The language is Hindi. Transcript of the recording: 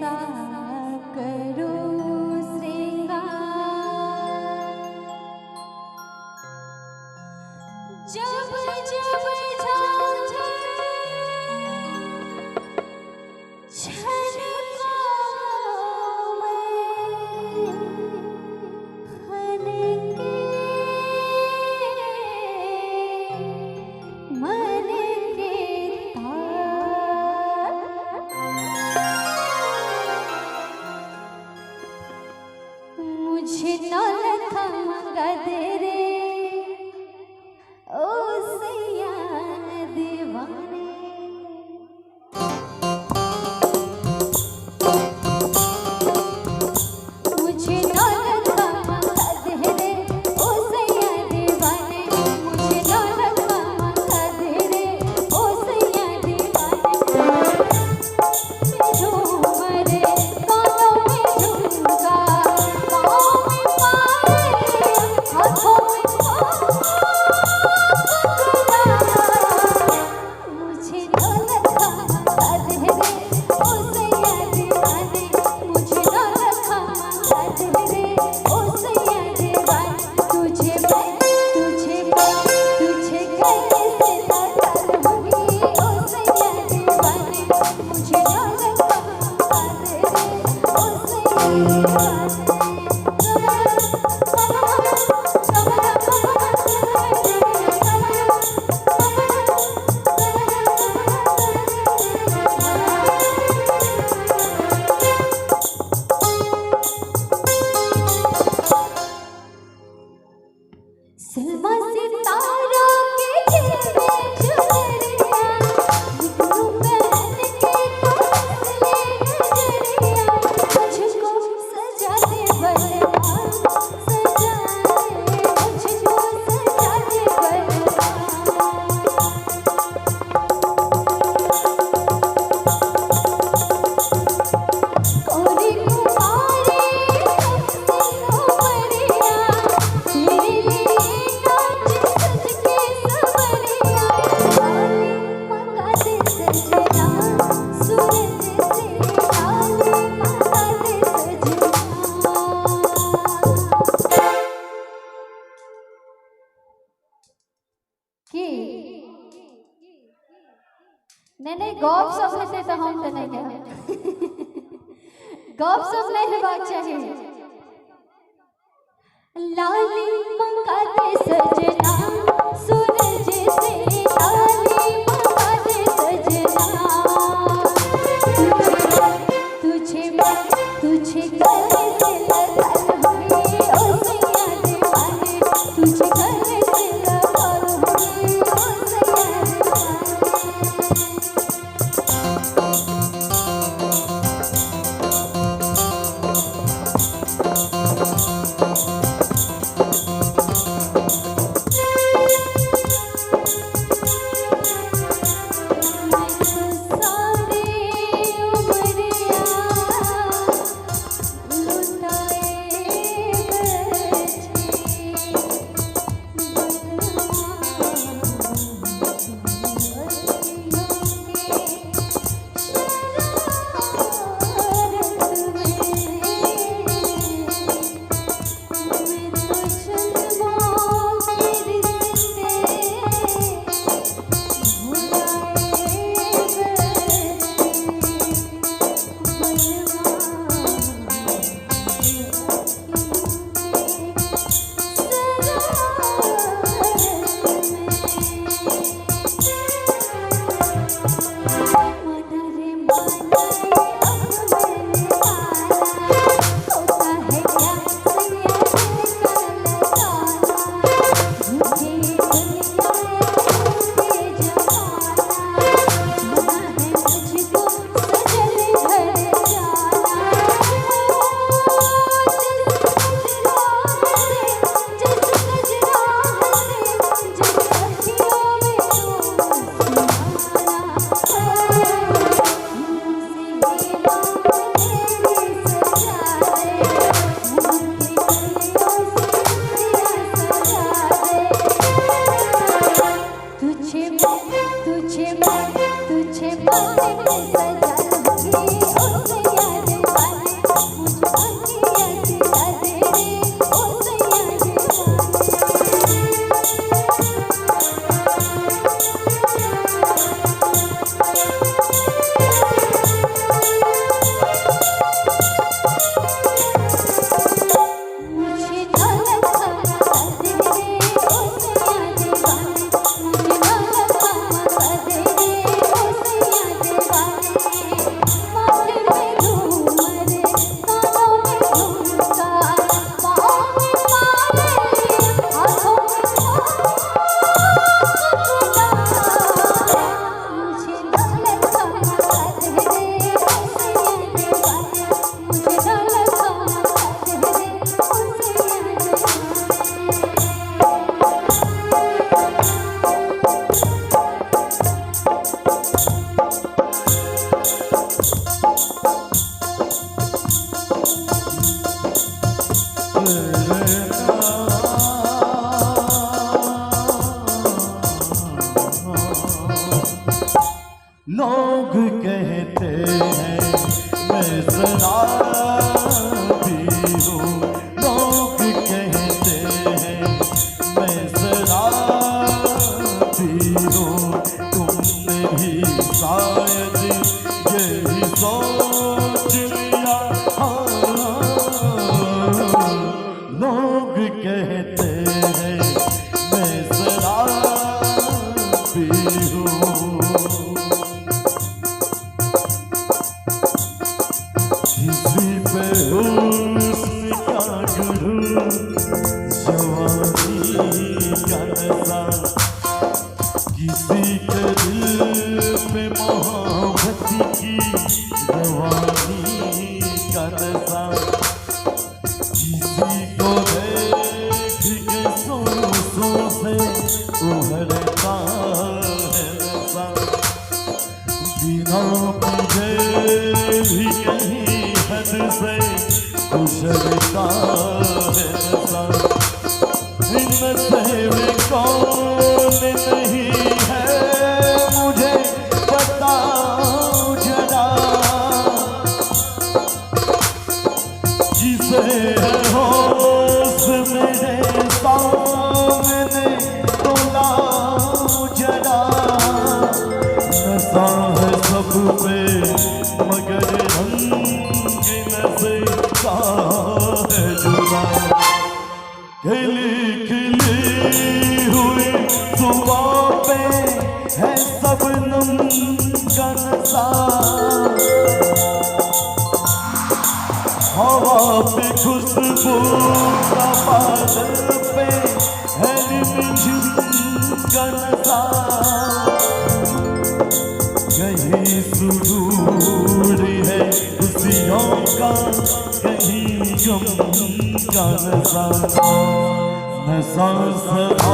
कैसा करूं श्रृंगार, जब जब झांझर छलकाओ मैं हनके मन के तार। मुझे नौलखा मंगा दे रे ओ सैया दीवाने। मुझे नौलखा मंगा दे रे ओ सैया दीवाने। मुझे नौलखा मंगा दे रे ओ सैया दीवाने। झूमर कानों में झुमका, पाँव में पायल, हाथों में मुझे नौलखा मंगा दे रे ओ सैया दीवाने। मुझे नौलखा मंगा दे रे ओ सैया दीवाने। तुझे कैसे ना करूँगी ओ सैया दीवाने। मुझे नौलखा मंगा दे रे ओ सैया दीवाने। सलमा सितारा के दिल में चुनरिया, निकलूं पहन के तो हंसले नजरिया। मुझको सजा दे बलवा, सजा दे, मुझको सजा दे बलवा। कोरी कुमारी सबसे उमरिया, तेरे लिए नाच सज के सवरिया। लाली मंगा दे सजना, सूरज से लाली मंगा दे सजना। की नहीं गप सब हेतै तो हम तो नहीं गए। गप सब नहीं हेबाक चाहिए। लाली मंगा दे सजना, सूरज से लाली मंगा दे सजना। तुझे गले से लगाऊंगी ओ सैया दीवाने। तुझे गले से लगाऊंगी ओ सैया सारे उमरिया लुटाए तुझे मन में सजा लूंगी ओ सैया लोग कहते हैं मैं शराबी हूँ, लोग कहते हैं मैं शराबी हूँ, तुमने भी शायद यही सोच लिया। हाँ, लोग कहते हैं मैं शराबी हूँ। किसी पे हुस्न का गुरु, जवानी का नशा, किसी के दिल पे मोहब्बत की जवानी का नशा, किसी को देख के सांसों से उभरता है नशा, बिना पिए भी कहीं हद से गुजरता है नशा। इन नशे में कौन नहीं है मुझे बताओ जरा, जिसे है होश मेरे सामने तो लाओ जरा। नशा है सब पे मगर रंग नशे का है जुदा, खिली खिली हुई सुबह पे है शबनम का नशा, हवा पे खुशबू का बादल पे है रिमझिम का नशा, कहीं सुरूर है खुशियों का कहीं गम का नशा, नशा सदा